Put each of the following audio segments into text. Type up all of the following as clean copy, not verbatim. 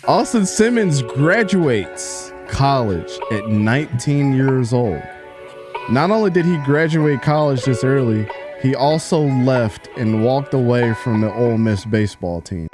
Austin Simmons graduates college at 19 years old. Not only did he graduate college this early, he also left and walked away from the Ole Miss baseball team.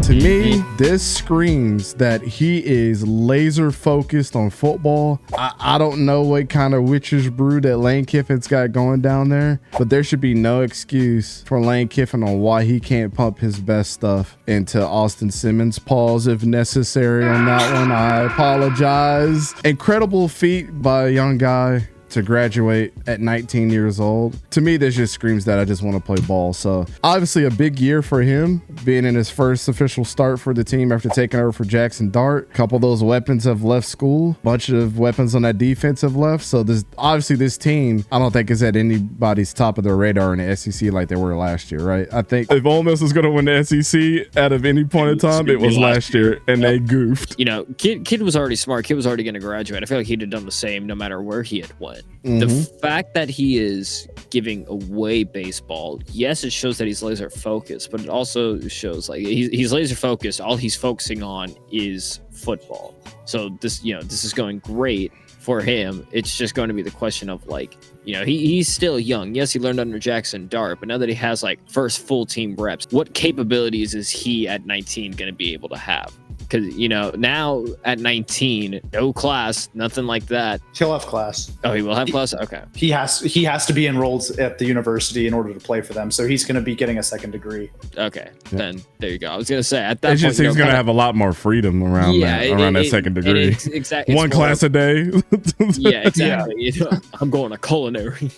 To me, this screams that he is laser focused on football. I don't know what kind of witch's brew that Lane Kiffin's got going down there, but there should be no excuse for Lane Kiffin on why he can't pump his best stuff into Austin Simmons. Pause if necessary on that one. I apologize. Incredible feat by a young guy to graduate at 19 years old. To me, this just screams that I just want to play ball. So obviously a big year for him, being in his first official start for the team after taking over for Jackson Dart. A couple of those weapons have left school. Bunch of weapons on that defense have left. So this team, I don't think is at anybody's top of their radar in the SEC like they were last year, right? I think if Ole Miss was going to win the SEC out of any point in time, it was last year, and they goofed. You know, Kid was already smart. Kid was already going to graduate. I feel like he'd have done the same no matter where he had went. The fact that he is giving away baseball, yes, it shows that he's laser focused, but it also shows like he's laser focused. All he's focusing on is football. So this is going great for him. It's just going to be the question of like, he's still young. Yes, he learned under Jackson Dart, but now that he has like first full team reps, what capabilities is he at 19 going to be able to have? Because, now at 19, no class, nothing like that. He'll have class. Oh, he will have class? Okay. He has to be enrolled at the university in order to play for them. So he's going to be getting a second degree. Okay. Yeah. Then there you go. I was going to say, at that point, he's going to have a lot more freedom around that second degree. Exactly. One class a day. Yeah, exactly. Yeah. I'm going to culinary.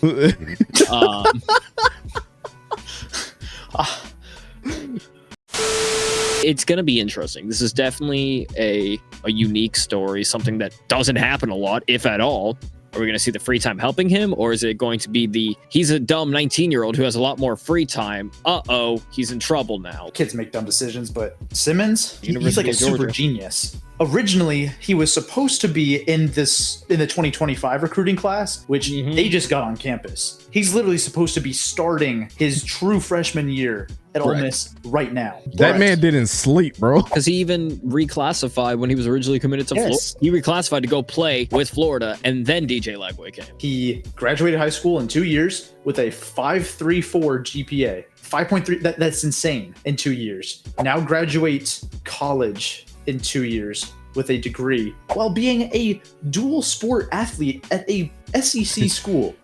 It's going to be interesting. This is definitely a unique story, something that doesn't happen a lot, if at all. Are we going to see the free time helping him, or is it going to be he's a dumb 19-year-old who has a lot more free time? He's in trouble now. Kids make dumb decisions, but Simmons, he's like a super genius. Originally, he was supposed to be in the 2025 recruiting class, which they just got on campus. He's literally supposed to be starting his true freshman year at Ole Miss right now. That man didn't sleep, bro. Because he even reclassified when he was originally committed to Florida. He reclassified to go play with Florida, and then DJ Lagway came. He graduated high school in 2 years with a 5.34 GPA. 5.3, that's insane, in 2 years. Now graduates college in 2 years with a degree while being a dual sport athlete at a SEC school.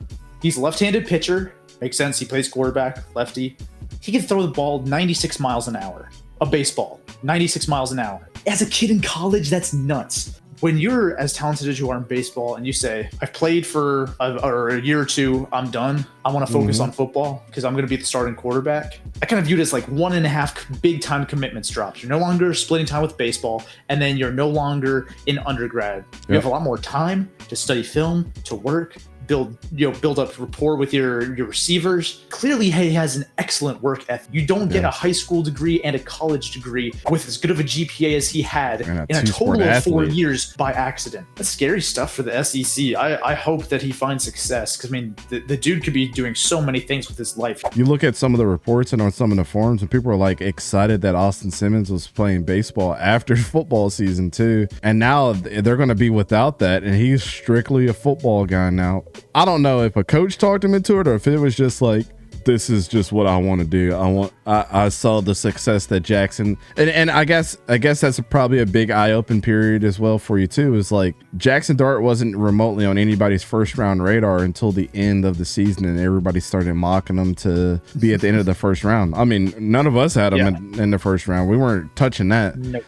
He's a left-handed pitcher. Makes sense. He plays quarterback, lefty. He can throw the ball 96 miles an hour. A baseball, 96 miles an hour. As a kid in college, that's nuts. When you're as talented as you are in baseball and you say, I've played for a year or two, I'm done. I want to focus on football because I'm going to be the starting quarterback. I kind of view it as like 1.5 big time commitments drops. You're no longer splitting time with baseball, and then you're no longer in undergrad. You have a lot more time to study film, to work, build up rapport with your receivers. Clearly, he has an excellent work ethic. You don't get a high school degree and a college degree with as good of a GPA as he had in a total of 4 years by accident. That's scary stuff for the SEC. I hope that he finds success because, the dude could be doing so many things with his life. You look at some of the reports and on some of the forums, and people are like excited that Austin Simmons was playing baseball after football season too. And now they're going to be without that, and he's strictly a football guy now. I don't know if a coach talked him into it or if it was just like, this is just what I want to do. I saw the success that Jackson and I guess that's probably a big eye-open period as well for you too, is like Jackson Dart wasn't remotely on anybody's first round radar until the end of the season, and everybody started mocking him to be at the end of the first round. None of us had him in the first round. We weren't touching that. Nope.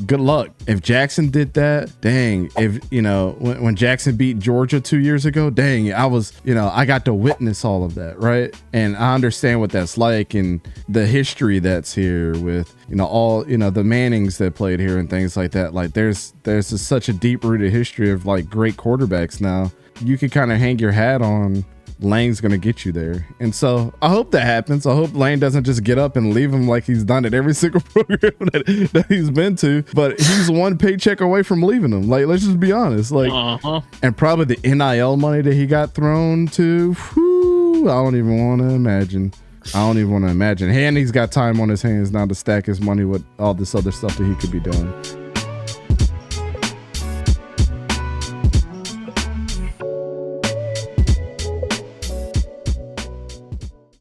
Good luck. If Jackson did that, dang. If when Jackson beat Georgia 2 years ago, dang, I got to witness all of that, right? And I understand what that's like and the history that's here with, all, the Mannings that played here and things like that. Like there's such a deep rooted history of like great quarterbacks now. You can kind of hang your hat on Lane's going to get you there. And so I hope that happens. I hope Lane doesn't just get up and leave him like he's done at every single program that he's been to. But he's one paycheck away from leaving him. Like, let's just be honest. Like, and probably the NIL money that he got thrown to. Whew, I don't even want to imagine. And he's got time on his hands now to stack his money with all this other stuff that he could be doing.